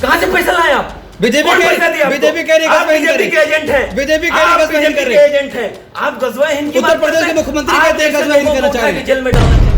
कहाँ से पैसा लाए आप? बीजेपी कौन पैसा दिया आपको? बीजेपी कह रही है आप बीजेपी के एजेंट हैं। बीजेपी कह रही है आप गजवा हिंद बीजेपी कर के रही है। एजेंट हैं। आप गजवा हिंद की उत्तर बात प्रदेश करते के हैं। मुख्यमंत्री आप कहते हैं जैसे गजवा हिंद लोगों करना को चाहिए। उठा के जेल में डालना चाहिए।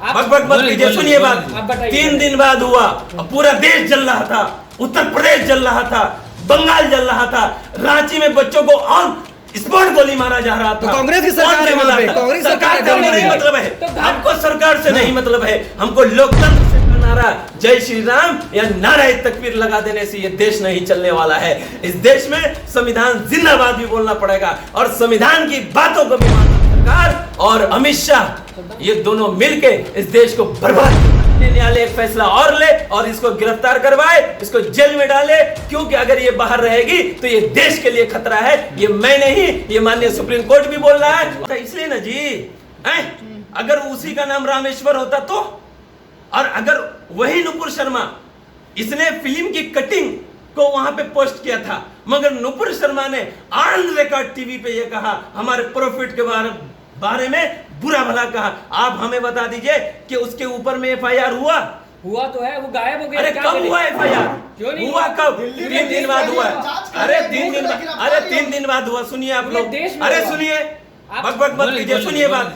आप बक मत कीजिए, सुनिए बात। आप बताइए। 3 दिन बाद हुआ, अब पूरा देश जल रहा था, उत्तर प्रदेश जल रहा था, बंगाल जल रहा था, रांची में बच्चों को ऑन स्पॉट गोली मारा जा रहा था। तो कांग्रेस की सरकार है वहाँ पे, कांग्रेस की सरकार सरकार से है। नहीं मतलब है, तो हमको सरकार से नहीं मतलब है, हमको लोकतंत्र से नारा जय श्री राम या नारा तकबीर लगा देने से ये देश नहीं चलने वाला है। इस देश में संविधान जिंदाबाद भी बोलना पड़ेगा और संविधान की बातों को भी मानना सरकार और अमित शाह ये दोनों मिलके इस देश को बर्बाद लेने वाले एक फैसला और ले और इसको गिरफ्तार करवाए, इसको जेल में डाले, क्योंकि अगर ये बाहर रहेगी तो ये देश के लिए खतरा है। ये मैं नहीं, ये माननीय सुप्रीम कोर्ट भी बोल रहा है। तो इसलिए ना जी, अगर उसी का नाम रामेश्वर होता तो, और अगर वही नुपुर शर्मा, इसने फिल्म की कटिंग को वहां पे पोस्ट किया था, मगर नुपुर शर्मा ने ऑन रिकॉर्ड टीवी पे ये कहा, हमारे प्रॉफिट के बारे में बुरा भला कहा। आप हमें बता दीजिए कि उसके ऊपर में एफआईआर हुआ तो है, वो गायब हो गया। अरे कब हुआ एफआईआर? क्यों नहीं हुआ कब? 3 दिन बाद हुआ। अरे 3 दिन बाद हुआ। सुनिए आप लोग, अरे सुनिए, बक मत कीजिए, सुनिए बात।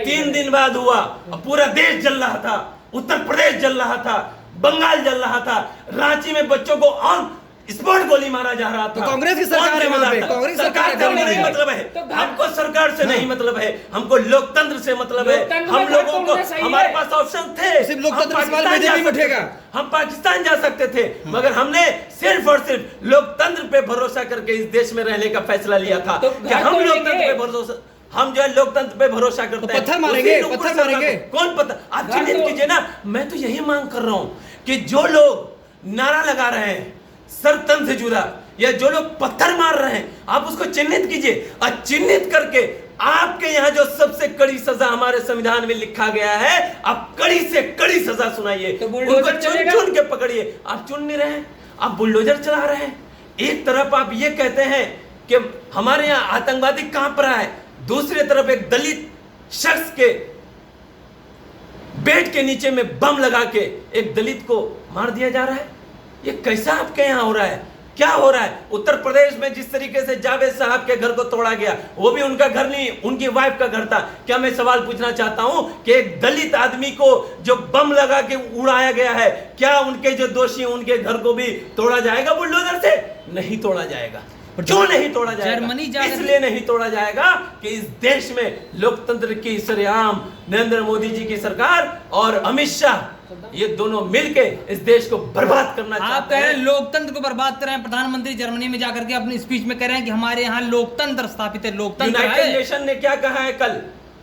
3 दिन बाद हुआ, पूरा देश जल रहा था, उत्तर प्रदेश जल रहा था, बंगाल जल रहा था, रांची में बच्चों को ऑन स्पॉट गोली मारा जा रहा था। तो कांग्रेस की सरकार है वहाँ पे, कांग्रेस की सरकार से नहीं मतलब है, हमको सरकार से नहीं मतलब है, हमको लोकतंत्र से मतलब है। हम लोगों को, हमारे पास ऑप्शन थे, सिर्फ लोकतंत्र सवाल बीजेपी में उठेगा। हम पाकिस्तान जा सकते थे, मगर हमने सिर्फ और सिर्फ लोकतंत्र पे भरोसा करके इस देश में रहने का फैसला लिया था। कि हम लोकतंत्र पे भरोसा, हम जो है लोकतंत्र पे भरोसा करते हैं। पत्थर मारेंगे, पत्थर मारेंगे। कौन पत्थर? आप चिन्हित कीजिए ना। मैं तो यही मांग कर रहा हूं कि जो लोग नारा लगा रहे हैं सर तन से जुड़ा, या जो लोग पत्थर मार रहे हैं, आप उसको चिन्हित कीजिए और चिन्हित करके आपके यहाँ जो सबसे कड़ी सजा हमारे संविधान में लिखा गया है, आप कड़ी से कड़ी सजा सुनाइए। तो उनको चुन चुन के पकड़िए। आप चुन नहीं रहे हैं, आप बुलडोजर चला रहे हैं। एक तरफ आप ये कहते हैं कि हमारे यहाँ आतंकवादी कांप रहा है, दूसरी तरफ एक दलित शख्स के बेड के नीचे में बम लगा के एक दलित को मार दिया जा रहा है। ये कैसा आपके यहाँ हो रहा है? क्या हो रहा है? उत्तर प्रदेश में जिस तरीके से जावेद साहब के घर को तोड़ा गया, वो भी उनका घर नहीं, उनकी वाइफ का घर था। क्या मैं सवाल पूछना चाहता हूं कि एक दलित आदमी को जो बम लगा के उड़ाया गया है, क्या उनके जो दोषी उनके घर को भी तोड़ा जाएगा बुलडोजर से? नहीं तोड़ा जाएगा। क्यों नहीं तोड़ा जाएगा? इसलिए नहीं तोड़ा जाएगा कि इस देश में लोकतंत्र की सरेआम नरेंद्र मोदी जी की सरकार और अमित शाह ये दोनों मिलके इस देश को बर्बाद करना चाहते हैं। आप कह रहे हैं लोकतंत्र को बर्बाद कर रहे हैं। प्रधानमंत्री जर्मनी में जाकर के अपनी स्पीच में कह रहे हैं कि हमारे यहाँ लोकतंत्र स्थापित है, लोकतंत्र है। यूनाइटेड नेशन ने क्या कहा है कल?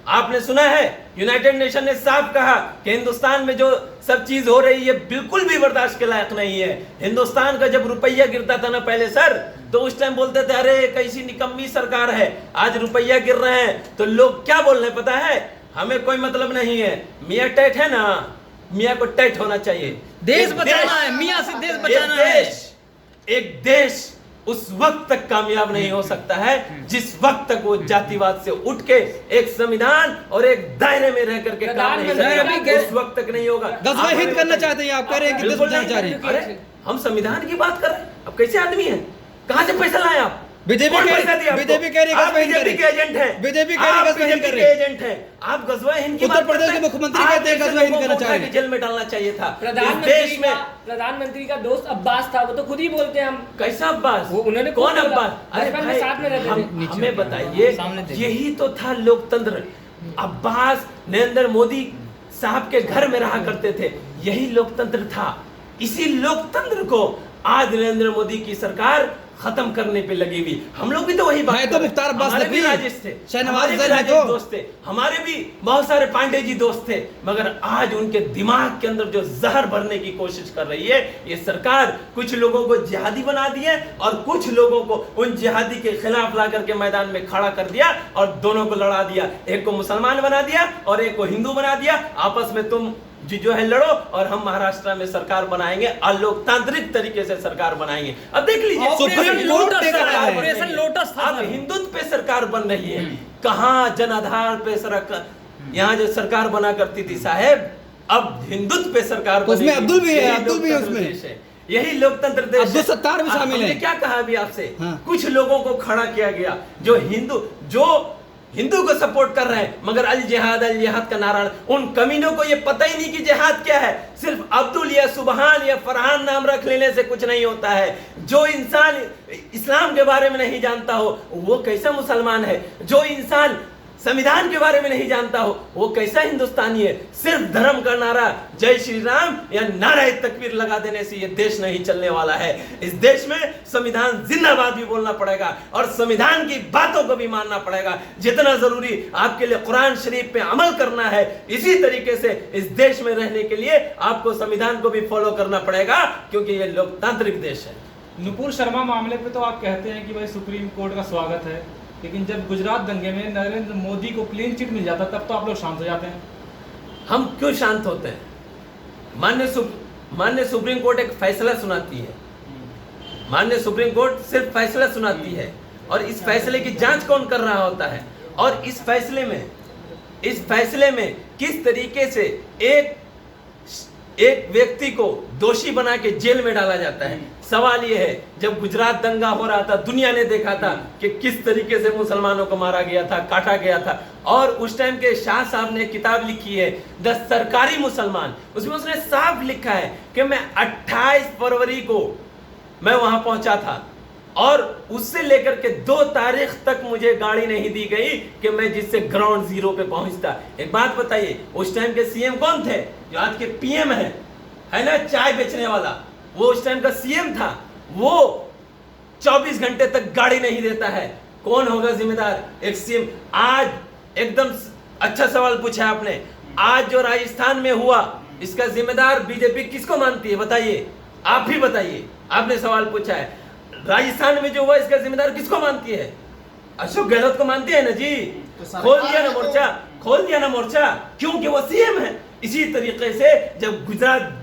आपने सुना है? यूनाइटेड नेशन ने साफ कहा कि हिंदुस्तान में जो सब चीज हो रही है बिल्कुल भी बर्दाश्त के लायक नहीं है। हिंदुस्तान का जब रुपया गिरता था ना पहले सर, तो उस टाइम बोलते थे अरे कैसी निकम्मी सरकार है। आज रुपया गिर रहे हैं तो लोग क्या बोल रहे हैं पता है? हमें कोई मतलब नहीं है, मियाँ टैट है ना, मियाँ को टैट होना चाहिए। देश बचाना है, मियाँ से देश बचाना है। एक देश उस वक्त तक कामयाब नहीं हो सकता है जिस वक्त तक वो जातिवाद से उठ के एक संविधान और एक दायरे में रह करके काम नहीं करेगा, उस वक्त तक नहीं होगा। गजवा हिंद करना चाहते हैं आप, कह रहे हैं कि देश बचाना चाह रही है। अरे हम संविधान की बात कर रहे हैं, अब कैसे आदमी है? कहां से पैसा लाए आप? बीजेपी कह रही है आप बीजेपी के एजेंट हैं, बीजेपी कह रही है गजवा हिंद कर रही है। एजेंट हैं आप। गजवा हिंद की उत्तर प्रदेश के मुख्यमंत्री कहते हैं गजवा हिंद करना चाहिए, जेल में डालना चाहिए था। देश में प्रधानमंत्री का दोस्त अब्बास था, वो तो खुद ही बोलते हैं। हम कैसा अब्बास? वो उन्होंने कौन अब्बास? अरे भाई साथ में रहते थे। हमें बताइए, यही तो था लोकतंत्र। अब्बास नरेंद्र मोदी साहब के घर में रहा करते थे, यही लोकतंत्र था। इसी लोकतंत्र को आज नरेंद्र मोदी की सरकार खत्म करने पे लगी हुई। हम लोग भी तो वही बात, तो मुख्तार अब्बास नकवी राजेश थे, हमारे भी राजेश दोस्त थे, हमारे भी बहुत सारे पांडे जी दोस्त थे, मगर आज उनके दिमाग के अंदर जो जहर भरने की कोशिश कर रही है ये सरकार, कुछ लोगों को जिहादी बना दिया और कुछ लोगों को उन जिहादी के खिलाफ ला करके मैदान में खड़ा कर दिया और दोनों को लड़ा दिया। एक को मुसलमान बना दिया और एक को हिंदू बना दिया। आपस में तुम जो है लड़ो और हम महाराष्ट्र में सरकार बनाएंगे, अलोकतांत्रिक तरीके से सरकार बनाएंगे। अब देख लीजिए, ऑपरेशन लोटस था। अब हिंदुत्व पे सरकार बन रही है। कहां जनाधार पे सरकार, यहाँ जो सरकार बना करती थी साहेब, अब हिंदुत्व पे सरकार उसमें अब्दुल भी है, अब्दुल भी है उसमें। यही लोकतंत्र देश अब्दुल सत्तार भी शामिल हमने है। क्या कहा अभी आपसे? हाँ। कुछ लोगों को खड़ा किया गया जो हिंदू को सपोर्ट कर रहे हैं, मगर अल जिहाद का नारा, उन कमीनों को ये पता ही नहीं कि जिहाद क्या है। सिर्फ अब्दुल या सुबहान या फरहान नाम रख लेने से कुछ नहीं होता है। जो इंसान इस्लाम के बारे में नहीं जानता हो वो कैसा मुसलमान है? जो इंसान संविधान के बारे में नहीं जानता हो वो कैसा हिंदुस्तानी है? सिर्फ धर्म का नारा जय श्री राम या नारा तकबीर लगा देने से ये देश नहीं चलने वाला है। इस देश में संविधान जिंदाबाद भी बोलना पड़ेगा और संविधान की बातों को भी मानना पड़ेगा। जितना जरूरी आपके लिए कुरान शरीफ पे अमल करना है, इसी तरीके से इस देश में रहने के लिए आपको संविधान को भी फॉलो करना पड़ेगा, क्योंकि ये लोकतांत्रिक देश है। नुपुर शर्मा मामले पे तो आप कहते हैं कि भाई सुप्रीम कोर्ट का स्वागत है, लेकिन जब गुजरात दंगे में नरेंद्र मोदी को क्लीन चिट मिल जाता तब तो आप लोग शांत हो जाते हैं। हम क्यों शांत होते हैं? माननीय सुप्रीम कोर्ट एक फैसला सुनाती है। माननीय सुप्रीम कोर्ट सिर्फ फैसला सुनाती है और इस फैसले की जांच कौन कर रहा होता है? और इस फैसले में किस तरीके से एक व्यक्ति को दोषी बना के जेल में डाला जाता है। सवाल यह है, जब गुजरात दंगा हो रहा था दुनिया ने देखा था कि किस तरीके से मुसलमानों को मारा गया था, काटा गया था। और उस टाइम के शाह साहब ने किताब लिखी है द सरकारी मुसलमान, उसमें उसने साफ लिखा है कि मैं 28 फरवरी को मैं वहां पहुंचा था और उससे लेकर के 2 तारीख तक मुझे गाड़ी नहीं दी गई कि मैं जिससे ग्राउंड जीरो पे पहुंचता। एक बात बताइए, उस टाइम के सीएम कौन थे? जो आज के पीएम है ना, चाय बेचने वाला, वो उस टाइम का सीएम था। वो 24 घंटे तक गाड़ी नहीं देता है। कौन होगा जिम्मेदार? एक सीएम। आज एकदम अच्छा सवाल पूछा आपने। आज जो राजस्थान में हुआ इसका जिम्मेदार बीजेपी किसको मानती है? बताइए, आप ही बताइए। आपने सवाल पूछा है, राजस्थान में जो हुआ इसका जिम्मेदार किसको मानती है? अशोक गहलोत को मानती है ना जी। खोल दिया ना मोर्चा, क्योंकि वो सीएम है। इसी तरीके से जब गुजरात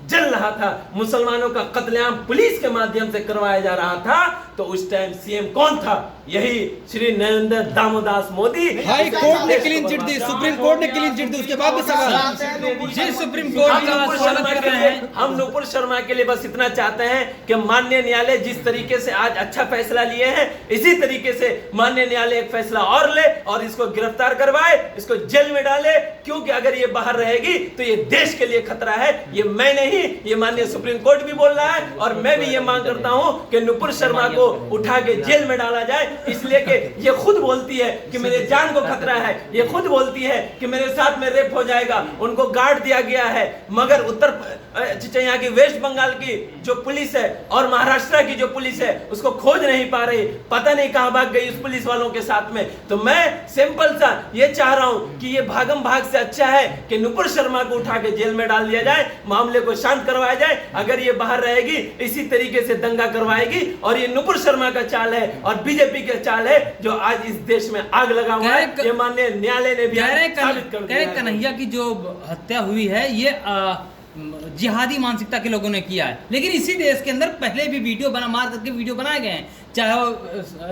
जल रहा था, मुसलमानों का कत्लेआम पुलिस के माध्यम से करवाया जा रहा था, तो उस टाइम सीएम कौन था? यही श्री नरेंद्र दामोदास मोदी। हाई कोर्ट ने क्लीन चिट दी, सुप्रीम कोर्ट ने क्लीन चिट दी, उसके बाद भी सवाल। जी सुप्रीम कोर्ट का स्वागत कर रहे हैं। हम नुपुर शर्मा के लिए बस इतना चाहते हैं कि माननीय न्यायालय जिस तरीके से आज अच्छा फैसला लिए हैं, इसी तरीके से माननीय न्यायालय एक फैसला और ले और इसको गिरफ्तार करवाए, इसको जेल में डाले। क्योंकि अगर ये बाहर रहेगी तो ये देश के लिए खतरा है। ये मैं नहीं, ये माननीय सुप्रीम कोर्ट भी बोल रहा है और मैं भी ये मांग करता हूं कि नुपुर शर्मा को उठा के जेल में डाला जाए, इसलिए कि ये खुद बोलती है कि मेरे जान को खतरा है। ये खुद बोलती है कि मेरे साथ में रेप हो जाएगा। उनको गार्ड दिया गया है, मगर यहाँ की वेस्ट बंगाल की जो पुलिस है और महाराष्ट्र की जो पुलिस है उसको खोज नहीं पा रही, पता नहीं कहां भाग गई उस पुलिस वालों के साथ में। तो मैं सिंपल सा ये चाह रहा हूं कि ये भागम भाग से अच्छा है कि नुपुर शर्मा को उठा के जेल में डाल दिया जाए, मामले को शांत करवाया जाए। अगर ये बाहर रहेगी इसी तरीके से दंगा करवाएगी और ये नुपुर शर्मा का चाल है और बीजेपी का चाल है जो आज इस देश में आग लगा हुआ है। ये माननीय न्यायालय ने भी साबित कर दिया है। कन्हैया की जो हत्या हुई है ये जिहादी मानसिकता के लोगों ने किया है, लेकिन इसी देश के अंदर पहले भी वीडियो मार करके वीडियो बनाए गए हैं। चाहे वो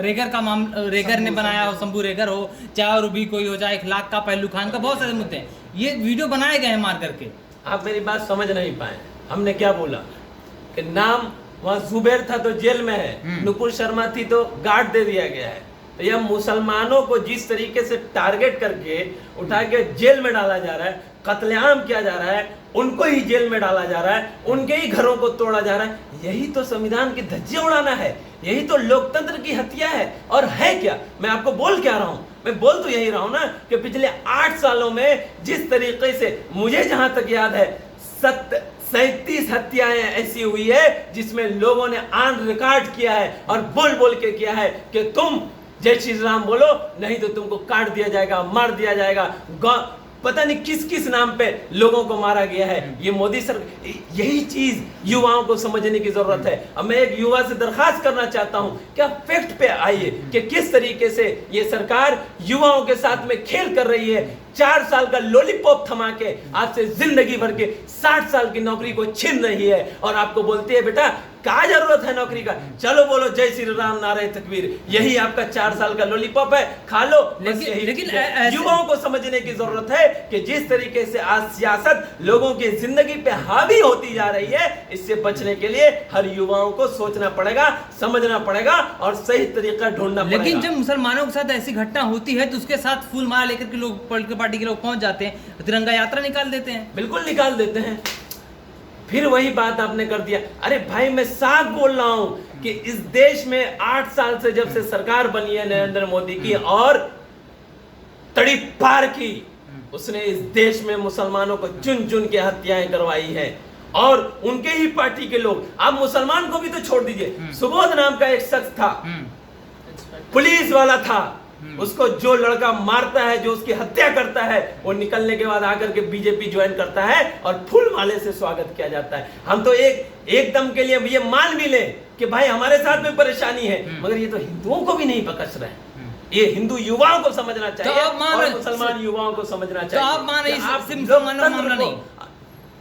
रेगर का मामला रेगर ने बनाया हो, शंभू रेगर हो, चाहे रूबी कोई हो, चाहे इखलाक का, पहलू खान का, बहुत सारे मुद्दे हैं। ये वीडियो बनाए गए हैं मार करके। आप मेरी बात समझ नहीं पाए। हमने क्या बोला कि नाम वहां जुबैर था तो जेल में है, नुपुर शर्मा थी तो गार्ड दे दिया गया है। तो यह मुसलमानों को जिस तरीके से टारगेट करके उठा के जेल में डाला जा रहा है, कत्लेआम किया जा रहा है, उनको ही जेल में डाला जा रहा है, उनके ही घरों को तोड़ा जा रहा है, यही तो संविधान की धज्जियां उड़ाना है, यही तो लोकतंत्र की हत्या है। और है क्या? मैं आपको बोल क्या रहा हूं? मैं बोल तो यही रहा हूं ना कि पिछले 8 सालों में जिस तरीके से मुझे जहां तक याद है 37 हत्याएं ऐसी हुई है जिसमें लोगों ने ऑन रिकॉर्ड किया है और बोल बोल के किया है कि तुम जय श्री राम बोलो नहीं तो तुमको काट दिया जाएगा, मार दिया जाएगा। पता नहीं किस किस नाम पे लोगों को मारा गया है। ये मोदी सरकार, यही चीज युवाओं को समझने की जरूरत है। अब मैं एक युवा से दरखास्त करना चाहता हूं कि आप फैक्ट पे आइए कि किस तरीके से ये सरकार युवाओं के साथ में खेल कर रही है। 4 साल का लॉलीपॉप थमा के आपसे जिंदगी भर के 60 साल की नौकरी को छीन रही है और आपको बोलती है बेटा क्या जरूरत है नौकरी का, चलो बोलो जय श्री राम नारे तकबीर, यही आपका 4 साल का लॉलीपॉप है, खा लो। लेकिन युवाओं को समझने की जरूरत है कि जिस तरीके से आज सियासत लोगों की जिंदगी पे हावी होती जा रही है, इससे बचने के लिए हर युवाओं को सोचना पड़ेगा, समझना पड़ेगा और सही तरीका ढूंढना पड़ेगा। लेकिन जब मुसलमानों के साथ ऐसी घटना होती है तो उसके साथ फूल माला लेकर के लोग पॉलिटिकल पार्टी के लोग पहुंच जाते हैं, तिरंगा यात्रा निकाल देते हैं। बिल्कुल निकाल देते हैं। फिर वही बात आपने कर दिया। अरे भाई मैं साफ बोल रहा हूं कि इस देश में 8 साल से जब से सरकार बनी है नरेंद्र मोदी की और तड़ी पार की, उसने इस देश में मुसलमानों को चुन चुन के हत्याएं करवाई है और उनके ही पार्टी के लोग। आप मुसलमान को भी तो छोड़ दीजिए, सुबोध नाम का एक शख्स था, पुलिस वाला था, उसको जो लड़का मारता है, जो उसकी हत्या करता है, वो निकलने के बाद आकर के बीजेपी ज्वाइन करता है और फूल माले से स्वागत किया जाता है। हम तो एक दम के लिए ये मान भी ले कि भाई हमारे साथ में परेशानी है, मगर ये तो हिंदुओं को भी नहीं बकस रहे हैं। ये हिंदू युवाओं को समझना चाहिए और मुसलमान युवाओं को समझना चाहिए। तो आप मान रहे हैं मुसलमानों का मामला नहीं?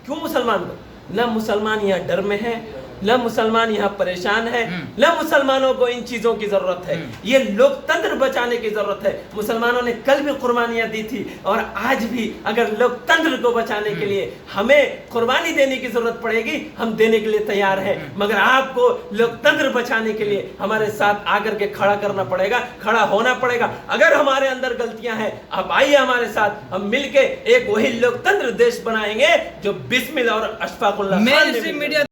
क्यों मुसलमान को? न मुसलमान यहाँ डर में है, न मुसलमान यहाँ परेशान है, न मुसलमानों को इन चीजों की जरूरत है। ये लोकतंत्र बचाने की जरूरत है। मुसलमानों ने कल भी कुर्बानियां दी थी और आज भी अगर लोकतंत्र को बचाने के लिए हमें कुर्बानी देने की जरूरत पड़ेगी, हम देने के लिए तैयार हैं। मगर आपको लोकतंत्र बचाने के लिए हमारे साथ आकर के खड़ा करना पड़ेगा, खड़ा होना पड़ेगा। अगर हमारे अंदर गलतियां हैं, आप आइए हमारे साथ, हम मिलके एक वही लोकतंत्र देश बनाएंगे जो बिस्मिल्लाह और अशफाकुल्लाह खान ने